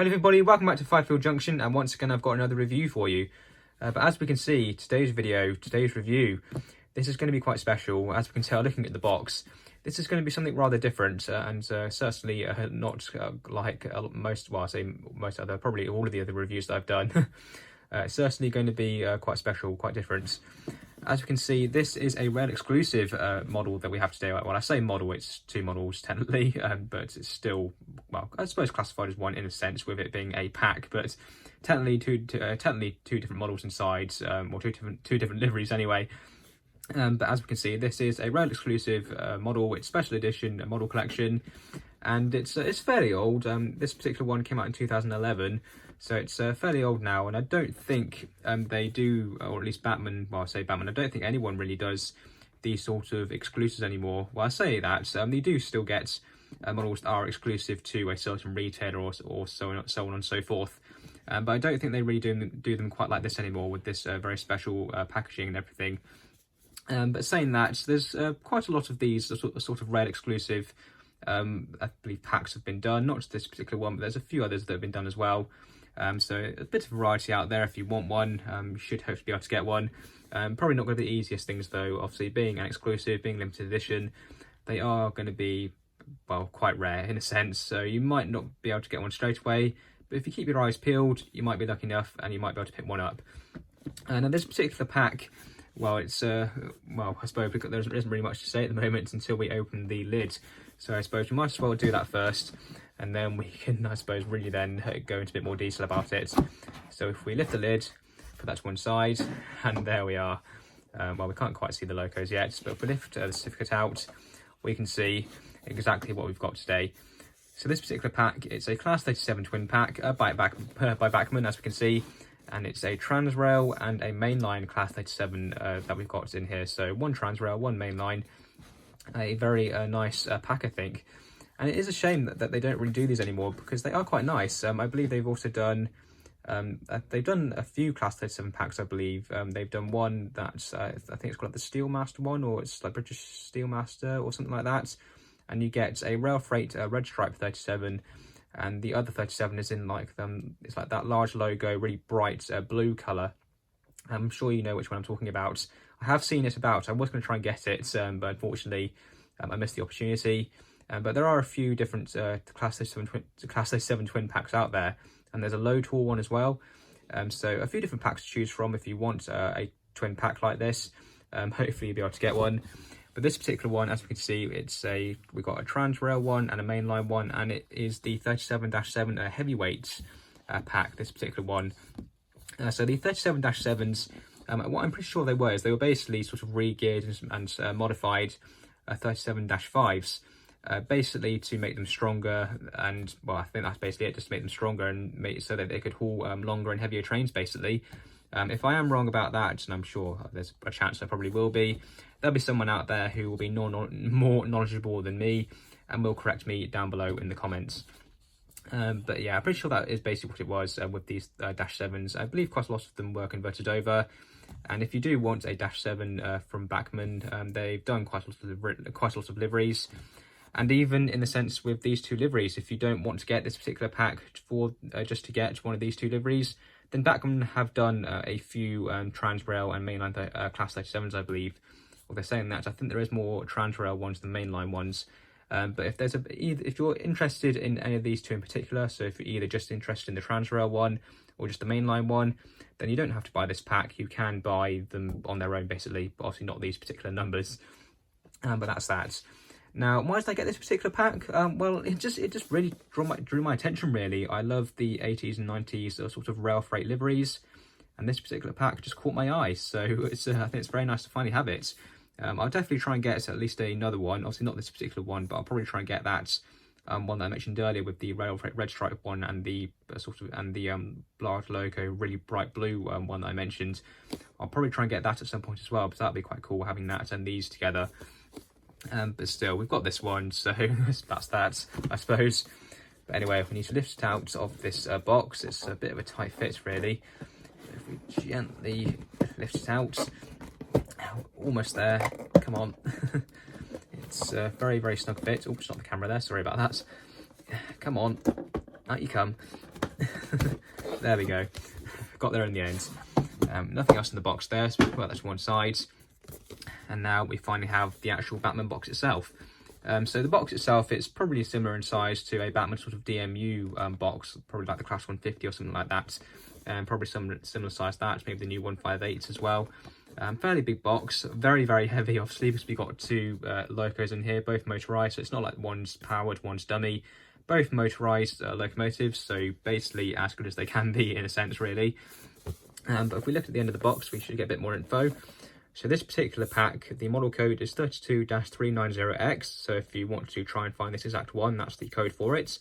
Hello everybody, welcome back to Fifield Junction, and once again I've got another review for you. But as we can see, today's review, this is going to be quite special. As we can tell looking at the box, this is going to be something rather different and certainly not like probably all of the other reviews that I've done. It's certainly going to be quite special, quite different. As we can see, this is a Rail exclusive model that we have today. Well, I say model, it's two models technically, but it's still, well, I suppose classified as one in a sense with it being a pack, but technically two different models inside, or two different liveries anyway. But as we can see, this is a Rail exclusive model. It's special edition, a model collection, and it's fairly old. This particular one came out in 2011. So it's fairly old now, and I don't think they do, or at least Bachmann, well I say Bachmann, I don't think anyone really does these sort of exclusives anymore. Well, I say that, they do still get models that are exclusive to a certain retailer or so on and so forth. But I don't think they really do them quite like this anymore with this very special packaging and everything. But saying that, there's quite a lot of these sort of Rail exclusive, I believe, packs have been done. Not just this particular one, but there's a few others that have been done as well. So a bit of variety out there. If you want one, you should hopefully be able to get one. Probably not going to be the easiest things though. Obviously, being an exclusive, being limited edition, they are going to be, well, quite rare in a sense. So you might not be able to get one straight away, but if you keep your eyes peeled, you might be lucky enough and you might be able to pick one up. Now this particular pack, well, it's well, I suppose there isn't really much to say at the moment until we open the lid. So I suppose we might as well do that first, and then we can, I suppose, really then go into a bit more detail about it. So if we lift the lid, put that to one side, and there we are. Well, we can't quite see the locos yet, but if we lift the certificate out, we can see exactly what we've got today. So this particular pack, it's a Class 37 twin pack by Bachmann, as we can see, and it's a Transrail and a Mainline Class 37 that we've got in here. So one Transrail, one Mainline. A very nice pack, I think, and it is a shame that they don't really do these anymore because they are quite nice. I believe they've also done a few Class 37 packs. I believe they've done one that's I think it's called the Steelmaster one, or it's like British Steelmaster or something like that, and you get a Rail Freight red stripe 37, and the other 37 is in like it's like that large logo, really bright blue color. I'm sure you know which one I'm talking about. I have seen it about. I was going to try and get it, but unfortunately I missed the opportunity. But there are a few different Class 37 twin packs out there, and there's a low tour one as well. So a few different packs to choose from if you want a twin pack like this. Hopefully you'll be able to get one. But this particular one, as we can see, we've got a Transrail one and a Mainline one, and it is the 37-7 heavyweight pack, this particular one. So the 37-7s, what I'm pretty sure they were basically sort of re-geared and modified 37-5s, basically to make them stronger, and well, I think that's basically it, just to make them stronger and make it so that they could haul longer and heavier trains, basically. If I am wrong about that, and I'm sure there's a chance I probably will be, there'll be someone out there who will be more knowledgeable than me and will correct me down below in the comments. But yeah, I'm pretty sure that is basically what it was with these Dash 7s. I believe quite a lot of them were converted over. And if you do want a Dash 7 from Bachmann, they've done quite a lot of liveries. And even in the sense with these two liveries, if you don't want to get this particular pack for just to get one of these two liveries, then Bachmann have done a few Transrail and Mainline Class 37s, I believe. Well, they're saying that. I think there is more Transrail ones than Mainline ones. But if you're interested in any of these two in particular, so if you're either just interested in the Transrail one or just the Mainline one, then you don't have to buy this pack. You can buy them on their own, basically, but obviously not these particular numbers. But that's that. Now, why did I get this particular pack? Well, it just really drew my attention, really. I love the 80s and 90s sort of Rail Freight liveries, and this particular pack just caught my eye. So I think it's very nice to finally have it. I'll definitely try and get at least another one. Obviously not this particular one, but I'll probably try and get that one that I mentioned earlier with the Rail Freight red stripe one and the large logo, really bright blue one that I mentioned. I'll probably try and get that at some point as well, because that'd be quite cool having that and these together. But still, we've got this one, so that's that, I suppose. But anyway, we need to lift it out of this box. It's a bit of a tight fit, really. If we gently lift it out, almost there. Come on. It's a very, very snug fit. Oh, it's not the camera there. Sorry about that. Come on. Out you come. There we go. Got there in the end. Nothing else in the box there, so we put that to one side. And now we finally have the actual Bachmann box itself. So the box itself, it's probably similar in size to a Bachmann sort of DMU box, probably like the Class 150 or something like that. Probably similar size to that, maybe the new 158s as well. Fairly big box, very, very heavy, obviously, because we've got two locos in here, both motorised, so it's not like one's powered, one's dummy. Both motorised locomotives, so basically as good as they can be in a sense, really. But if we look at the end of the box, we should get a bit more info. So this particular pack, the model code is 32-390X, so if you want to try and find this exact one, that's the code for it.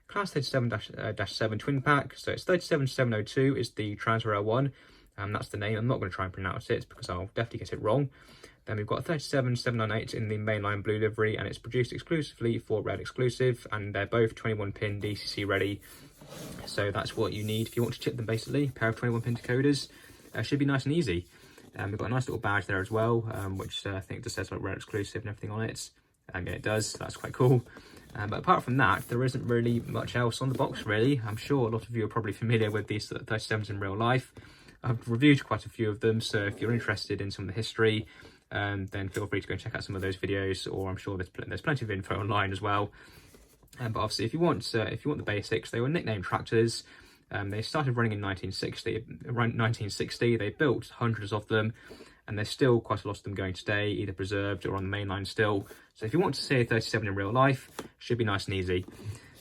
Class 37-7 twin pack, so it's 37702 is the Transrail one, that's the name. I'm not going to try and pronounce it because I'll definitely get it wrong. Then we've got 37798 in the mainline blue livery, and it's produced exclusively for Rail Exclusive, and they're both 21-pin DCC ready. So that's what you need if you want to chip them, basically. A pair of 21-pin decoders. Should be nice and easy. We've got a nice little badge there as well, which I think just says like Rail Exclusive and everything on it. Yeah, it does. So that's quite cool. But apart from that, there isn't really much else on the box, really. I'm sure a lot of you are probably familiar with these 37s in real life. I've reviewed quite a few of them, so if you're interested in some of the history, then feel free to go and check out some of those videos, or I'm sure there's plenty of info online as well. But obviously, if you want the basics, they were nicknamed tractors. They started running in 1960. They built hundreds of them, and there's still quite a lot of them going today, either preserved or on the main line still. So if you want to see a 37 in real life, should be nice and easy.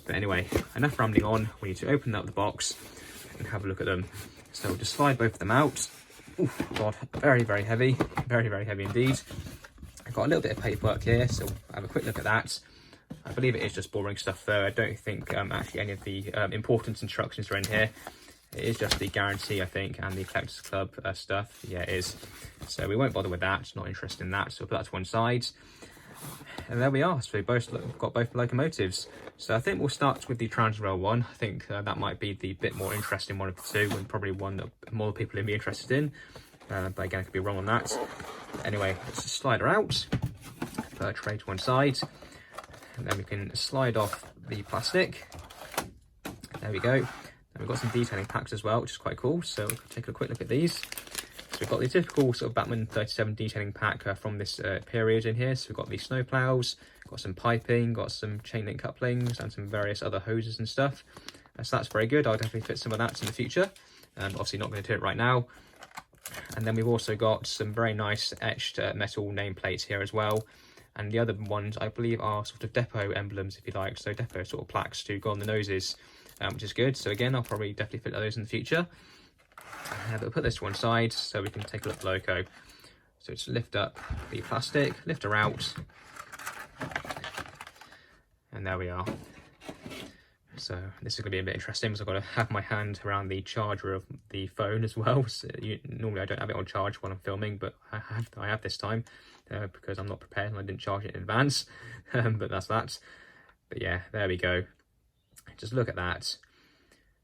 But anyway, enough rambling on. We need to open up the box and have a look at them. So we'll just slide both of them out. Oh God, very, very heavy. Very, very heavy indeed. I've got a little bit of paperwork here, so we'll have a quick look at that. I believe it is just boring stuff though. I don't think actually any of the important instructions are in here. It is just the guarantee, I think, and the Collectors Club stuff. Yeah, it is. So we won't bother with that. Not interested in that. So we'll put that to one side. And there we are. So we both got both locomotives. So I think we'll start with the Transrail one. I think that might be the bit more interesting one of the two, and probably one that more people will be interested in. But again, I could be wrong on that. Anyway, let's just slide her out. Put her tray to one side. And then we can slide off the plastic. There we go. And we've got some detailing packs as well, which is quite cool. So we'll take a quick look at these. So we've got the typical sort of Bachmann 37 detailing pack from this period in here. So we've got the snow plows, got some piping, got some chain link couplings, and some various other hoses and stuff. So that's very good. I'll definitely fit some of that in the future. Obviously not going to do it right now. And then we've also got some very nice etched metal nameplates here as well. And the other ones, I believe, are sort of depot emblems, if you like. So depot sort of plaques to go on the noses, which is good. So again, I'll probably definitely fit those in the future. But we'll put this to one side so we can take a look at the loco. So just lift up the plastic, lift her out. And there we are. So this is going to be a bit interesting because I've got to have my hand around the charger of the phone as well. So normally I don't have it on charge while I'm filming, but I have this time because I'm not prepared and I didn't charge it in advance. But that's that. But yeah, there we go. Just look at that.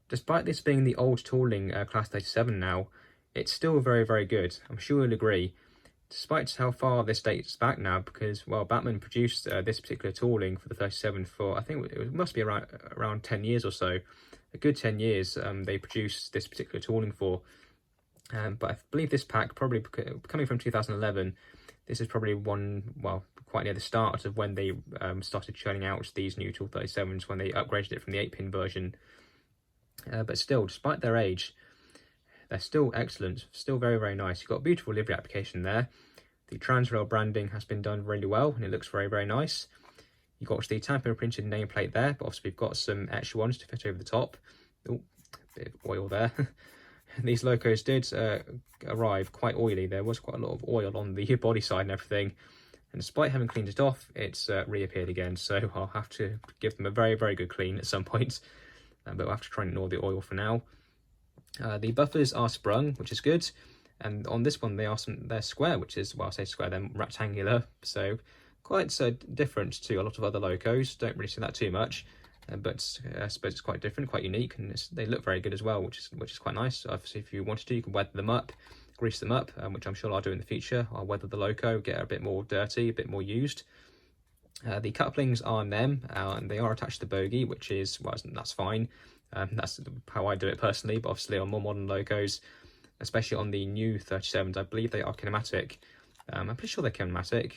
Despite this being the old tooling Class 37 now, it's still very, very good. I'm sure you'll agree. Despite how far this dates back now, because, well, Bachmann produced this particular tooling for the 37 for, I think it must be around 10 years or so. A good 10 years they produced this particular tooling for. But I believe this pack, probably coming from 2011, this is probably quite near the start of when they started churning out these new Tool 37s, when they upgraded it from the 8-pin version. But still, despite their age, they're still excellent, still very, very nice. You've got a beautiful livery application there. The Transrail branding has been done really well, and it looks very, very nice. You've got the tamper printed nameplate there, but obviously we've got some extra ones to fit over the top. Oh, bit of oil there. These locos did arrive quite oily. There was quite a lot of oil on the body side and everything. And despite having cleaned it off, it's reappeared again. So I'll have to give them a very, very good clean at some point. But we'll have to try and ignore the oil for now. The buffers are sprung, which is good. And on this one, they're square, which is, well, I say square, they're rectangular. So quite different to a lot of other locos. Don't really see that too much. But I suppose it's quite different, quite unique. And they look very good as well, which is quite nice. Obviously, if you wanted to, you can weather them up, grease them up, which I'm sure I'll do in the future. I'll weather the loco, get it a bit more dirty, a bit more used. The couplings are on them, and they are attached to the bogie, which is, well, that's fine. That's how I do it personally, but obviously on more modern locos, especially on the new 37s, I believe they are kinematic. I'm pretty sure they're kinematic,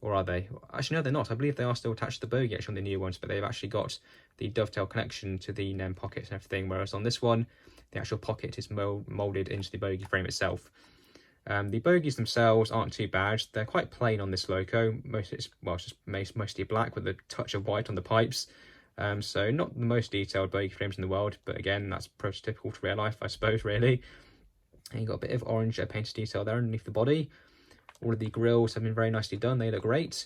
or are they? Actually, no, they're not. I believe they are still attached to the bogie actually on the new ones, but they've actually got the dovetail connection to the NEM pockets and everything, whereas on this one, the actual pocket is moulded into the bogie frame itself. The bogies themselves aren't too bad. They're quite plain on this loco. It's just mostly black with a touch of white on the pipes. So not the most detailed bogie frames in the world, but again, that's prototypical to real life, I suppose, really. And you've got a bit of orange painted detail there underneath the body. All of the grills have been very nicely done. They look great.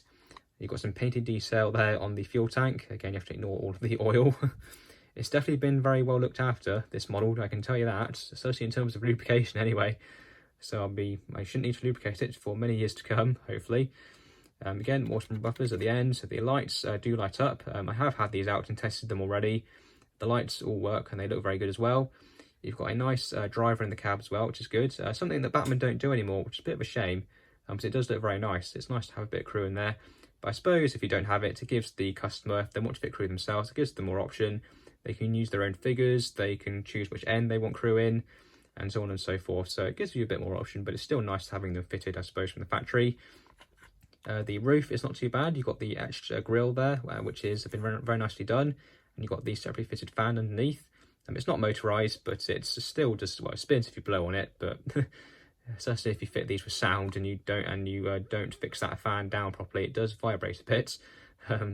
You've got some painted detail there on the fuel tank. Again, you have to ignore all of the oil. It's definitely been very well looked after, this model, I can tell you that, especially in terms of lubrication anyway. So I shouldn't need to lubricate it for many years to come, hopefully. Again, more sprung buffers at the end, so the lights do light up. I have had these out and tested them already. The lights all work and they look very good as well. You've got a nice driver in the cab as well, which is good. Something that Bachmann don't do anymore, which is a bit of a shame, because it does look very nice. It's nice to have a bit of crew in there. But I suppose if you don't have it, it gives the customer, if they want to fit crew themselves, it gives them more option. They can use their own figures, they can choose which end they want crew in, and so on and so forth. So it gives you a bit more option, but it's still nice having them fitted, I suppose, from the factory. The roof is not too bad. You've got the etched grille there, which has been very nicely done. And you've got the separately fitted fan underneath. It's not motorised, but it's still just, well, it spins if you blow on it, but especially if you fit these with sound and you don't fix that fan down properly, it does vibrate a bit.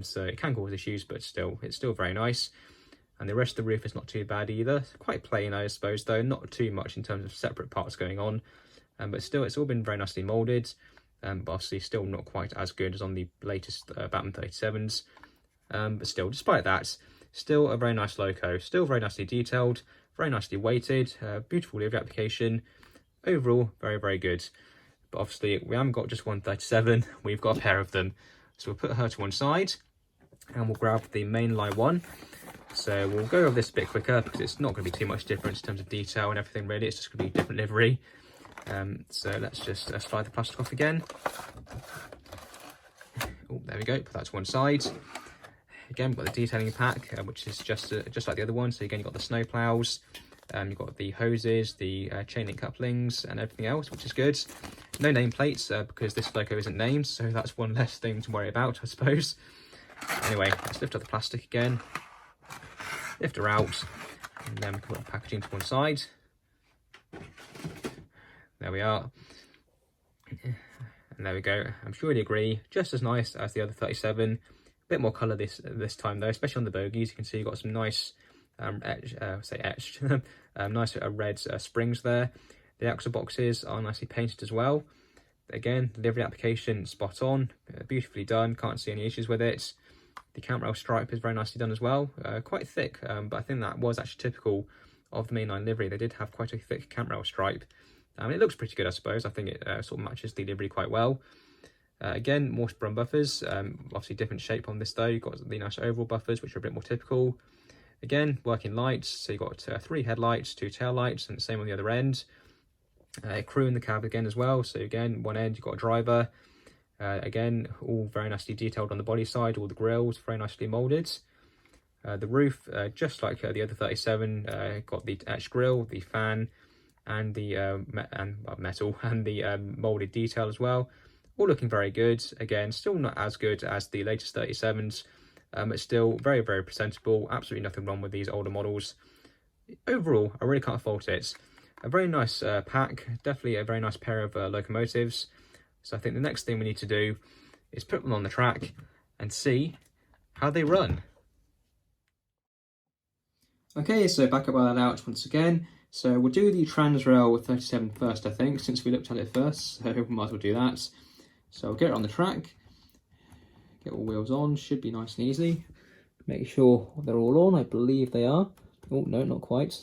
So it can cause issues, but still, it's still very nice. And the rest of the roof is not too bad either. Quite plain, I suppose, though. Not too much in terms of separate parts going on. But still, it's all been very nicely moulded. But obviously still not quite as good as on the latest Bachmann 37s. But still, despite that, still a very nice loco. Still very nicely detailed, very nicely weighted, beautiful livery application. Overall, very, very good. But obviously, we haven't got just one 37, we've got a pair of them. So we'll put her to one side, and we'll grab the Mainline one. So we'll go over this a bit quicker because it's not going to be too much difference in terms of detail and everything really. It's just going to be different livery. So let's just slide the plastic off again. Oh, there we go. Put that to one side. Again, we've got the detailing pack, which is just like the other one. So again, you've got the snow plows, you've got the hoses, the chain link couplings, and everything else, which is good. No nameplates because this loco isn't named, so that's one less thing to worry about, I suppose. Anyway, let's lift up the plastic again. Lift her out, and then we can put the packaging to one side. There we are. And there we go. I'm sure you'd agree, just as nice as the other 37. A bit more colour this time though, especially on the bogies. You can see you've got some nice, nice red springs there. The axle boxes are nicely painted as well. Again, the livery application spot on, beautifully done. Can't see any issues with it. The cam rail stripe is very nicely done as well, quite thick, but I think that was actually typical of the Mainline livery. They did have quite a thick cam rail stripe. It looks pretty good, I suppose. I think it sort of matches the livery quite well. Again, more sprung buffers, obviously different shape on this though. You've got the nice oval buffers, which are a bit more typical. Again, working lights, so you've got 3 headlights, 2 tail lights, and the same on the other end. Crew in the cab again as well, so again, one end you've got a driver. Again, all very nicely detailed on the body side, all the grills very nicely moulded. The roof, just like the other 37, got the etched grille, the fan, and the metal and the moulded detail as well. All looking very good. Again, still not as good as the latest 37s, but still very, very presentable. Absolutely nothing wrong with these older models. Overall, I really can't fault it. A very nice pack, definitely a very nice pair of locomotives. So I think the next thing we need to do is put them on the track and see how they run. Okay, so back up our layout once again. So we'll do the Transrail 37 first, I think, since we looked at it first, so we might as well do that. So I'll get it on the track, get all wheels on, should be nice and easy. Make sure they're all on, I believe they are. Oh, no, not quite.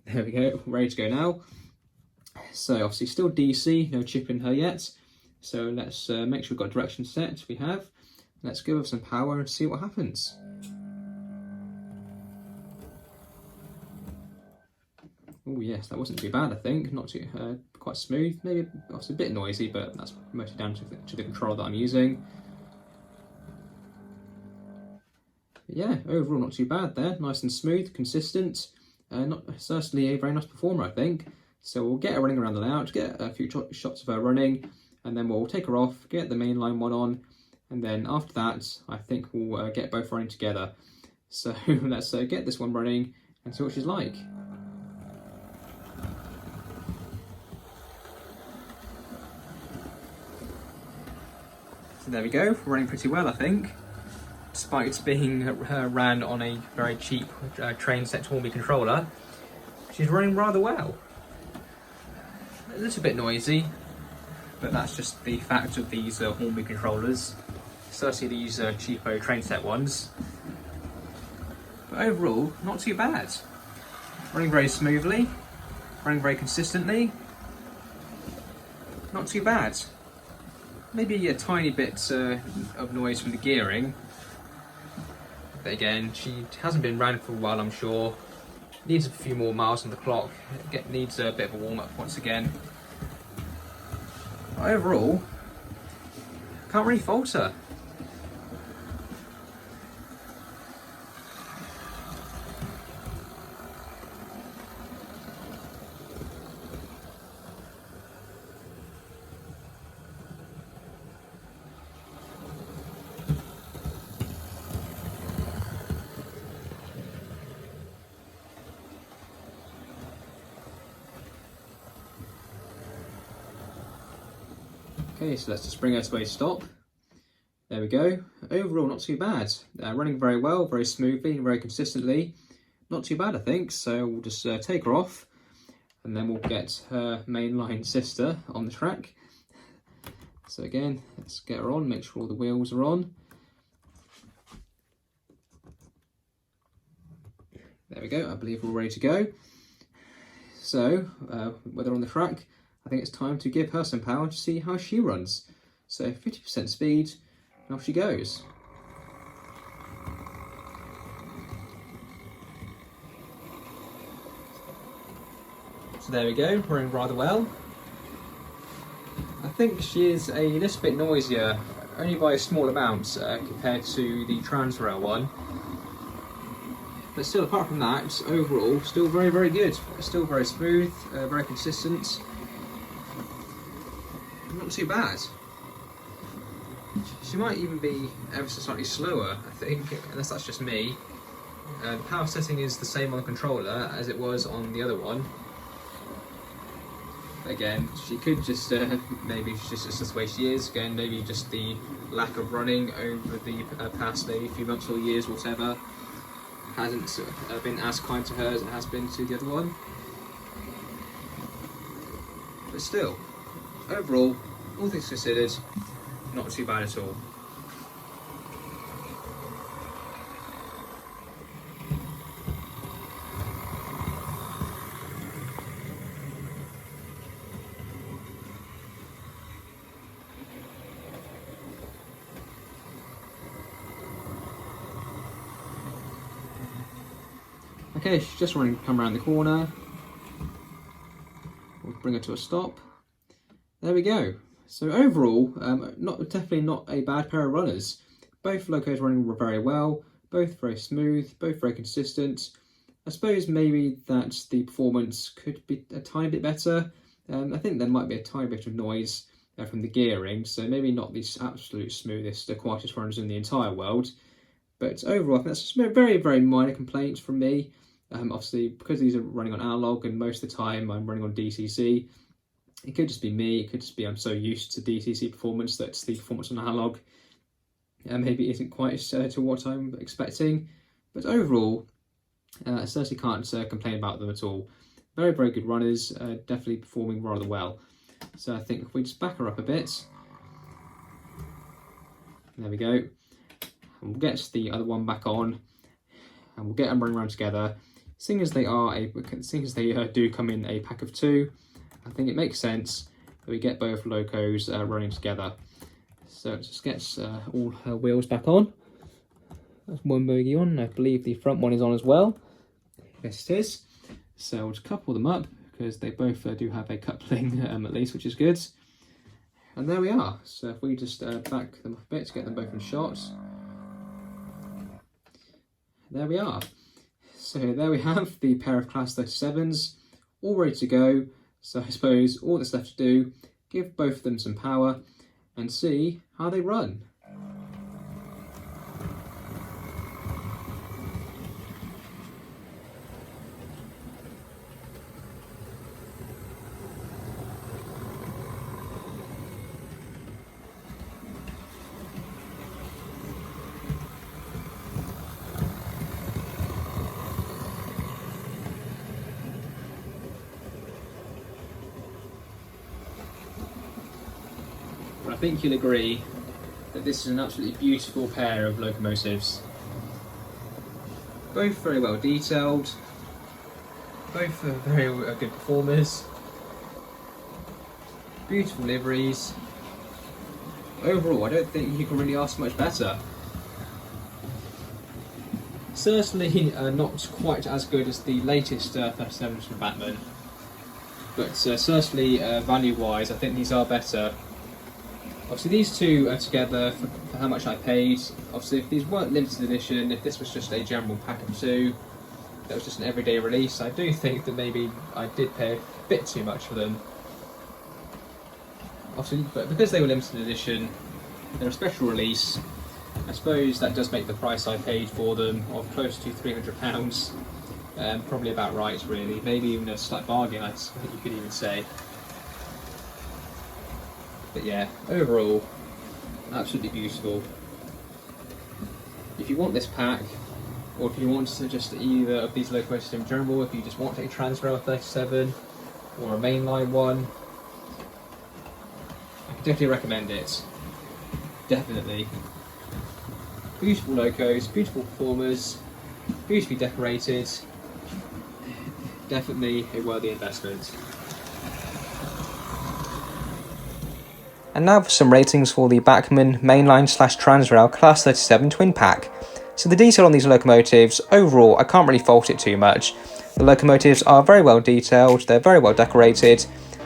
There we go, ready to go now. So obviously still DC, no chip in her yet. So let's make sure we've got direction set, we have. Let's give her some power and see what happens. Oh yes, that wasn't too bad, I think. Not too, quite smooth. Maybe obviously a bit noisy, but that's mostly down to the control that I'm using. yeah, overall not too bad there. Nice and smooth, consistent. Not certainly a very nice performer, I think. So we'll get her running around the layout, get a few shots of her running, and then we'll take her off, get the mainline one on, and then after that, I think we'll get both running together. So let's get this one running and see what she's like. So there we go, running pretty well, I think. Despite being ran on a very cheap train set Hornby controller, she's running rather well. A little bit noisy, but that's just the fact of these Hornby controllers. Certainly these cheapo train set ones. But overall, not too bad. Running very smoothly, running very consistently. Not too bad. Maybe a tiny bit of noise from the gearing. But again, she hasn't been ran for a while, I'm sure. Needs a few more miles on the clock. Needs a bit of a warm-up once again. But overall, can't really fault her. Okay, so let's just bring her to a stop. There we go. Overall, not too bad. Running very well, very smoothly, and very consistently. Not too bad, I think. So we'll just take her off, and then we'll get her mainline sister on the track. So again, let's get her on, make sure all the wheels are on. There we go, I believe we're ready to go. So, with her on the track, I think it's time to give her some power to see how she runs. So 50% speed, and off she goes. So there we go, running rather well. I think she is a little bit noisier, only by a small amount compared to the Transrail one. But still, apart from that, overall, still very, very good. Still very smooth, very consistent. Not too bad. She might even be ever so slightly slower, I think, unless that's just me. The power setting is the same on the controller as it was on the other one. Again, she could just, maybe it's just the way she is. Again, maybe just the lack of running over the past maybe few months or years, whatever, hasn't been as kind to her as it has been to the other one. But still, overall, all things considered, not too bad at all. Okay, she's just running to come around the corner. We'll bring her to a stop. There we go. So overall, definitely not a bad pair of runners. Both locos running very well, both very smooth, both very consistent. I suppose maybe that the performance could be a tiny bit better. I think there might be a tiny bit of noise from the gearing, so maybe not the absolute smoothest, quietest runners in the entire world. But overall, I think that's just a very, very minor complaint from me. Obviously, because these are running on analog and most of the time I'm running on DCC, it could just be me, it could just be I'm so used to DCC performance that the performance on analog maybe isn't quite to what I'm expecting. But overall, I certainly can't complain about them at all. Very, very good runners, definitely performing rather well. So I think if we just back her up a bit, there we go. And we'll get the other one back on, and we'll get them running around together. Seeing as they do come in a pack of two, I think it makes sense that we get both locos running together. So it just gets all her wheels back on. That's one bogie on. I believe the front one is on as well. Yes, it is. So we'll just couple them up because they both do have a coupling at least, which is good. And there we are. So if we just back them up a bit to get them both in shot. there we are. So there we have the pair of Class 37s, all ready to go. So I suppose all that's left to do, give both of them some power and see how they run. I think you'll agree that this is an absolutely beautiful pair of locomotives. Both very well detailed, both are very good performers, beautiful liveries. Overall, I don't think you can really ask much better. Certainly not quite as good as the latest 37s from Bachmann, but certainly value-wise, I think these are better. Obviously these two are together for how much I paid. Obviously if these weren't limited edition, if this was just a general pack of two, that was just an everyday release, I do think that maybe I did pay a bit too much for them. Obviously, but because they were limited edition, they're a special release, I suppose that does make the price I paid for them of close to £300, probably about right really, maybe even a slight bargain I think you could even say. But yeah, overall, absolutely beautiful. If you want this pack, or if you want to just either of these locomotives in general, if you just want a Transrail 37 or a Mainline one, I can definitely recommend it. Definitely. Beautiful locos, beautiful performers, beautifully decorated. Definitely a worthy investment. And now for some ratings for the Bachmann Mainline / Transrail Class 37 twin pack. So the detail on these locomotives, overall I can't really fault it too much. The locomotives are very well detailed, they're very well decorated,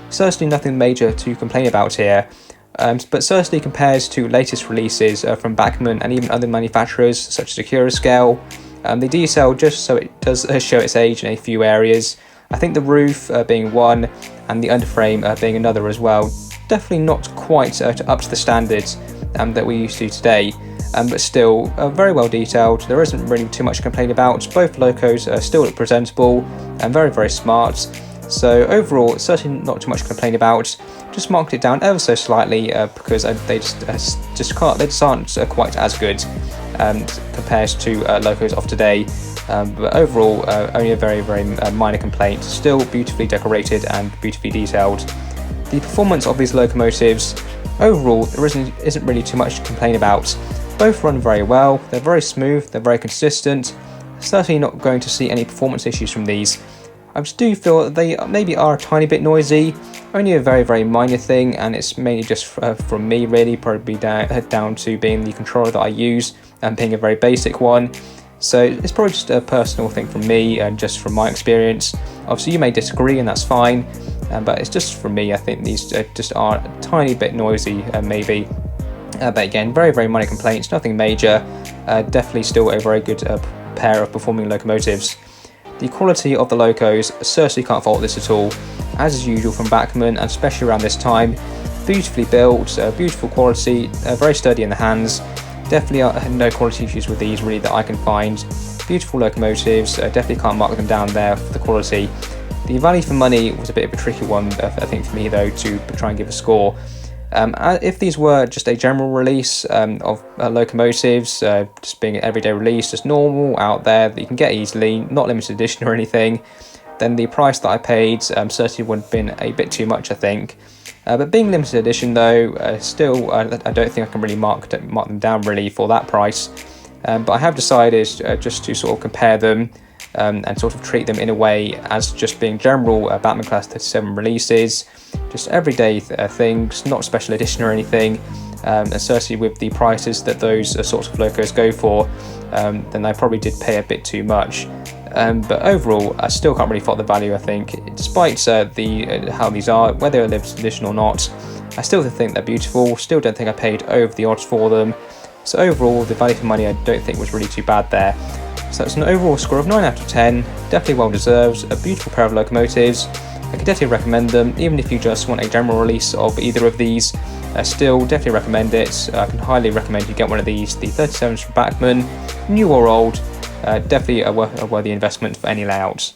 certainly nothing major to complain about here. But certainly compared to latest releases from Bachmann and even other manufacturers such as Scale, the detail just so it does show its age in a few areas. I think the roof being one and the underframe being another as well. Definitely not quite up to the standards that we're used to today, but still very well detailed. There isn't really too much to complain about. Both locos still look presentable and very, very smart. So overall, certainly not too much to complain about. Just marked it down ever so slightly because they just aren't quite as good compared to locos of today. But overall, only a very, very minor complaint. Still beautifully decorated and beautifully detailed. The performance of these locomotives, overall, there isn't really too much to complain about. Both run very well, they're very smooth, they're very consistent. Certainly not going to see any performance issues from these. I just do feel that they maybe are a tiny bit noisy, only a very, very minor thing, and it's mainly just from me really, probably down to being the controller that I use and being a very basic one. So it's probably just a personal thing from me and just from my experience. Obviously you may disagree and that's fine, but it's just from me. I think these just are a tiny bit noisy maybe. But again, very, very minor complaints, nothing major. Definitely still a very good pair of performing locomotives. The quality of the locos, certainly can't fault this at all. As is usual from Bachmann, and especially around this time. Beautifully built, beautiful quality, very sturdy in the hands. Definitely no quality issues with these really that I can find. Beautiful locomotives, definitely can't mark them down there for the quality. The value for money was a bit of a tricky one, I think, for me though, to try and give a score. If these were just a general release of locomotives, just being an everyday release, just normal out there that you can get easily, not limited edition or anything, then the price that I paid certainly would have been a bit too much, I think. But being limited edition though, still I don't think I can really mark them down really for that price. But I have decided just to sort of compare them and sort of treat them in a way as just being general Bachmann Class 37 releases, just everyday things, not special edition or anything. And certainly with the prices that those sorts of locos go for, then I probably did pay a bit too much. But overall, I still can't really fault the value, I think. Despite how these are, whether they're limited edition or not, I still think they're beautiful, still don't think I paid over the odds for them. So overall, the value for money I don't think was really too bad there. So that's an overall score of 9 out of 10, definitely well deserved, a beautiful pair of locomotives. I could definitely recommend them, even if you just want a general release of either of these. Still, definitely recommend it. I can highly recommend you get one of these, the 37s from Bachmann, new or old, definitely a worthy investment for any layouts.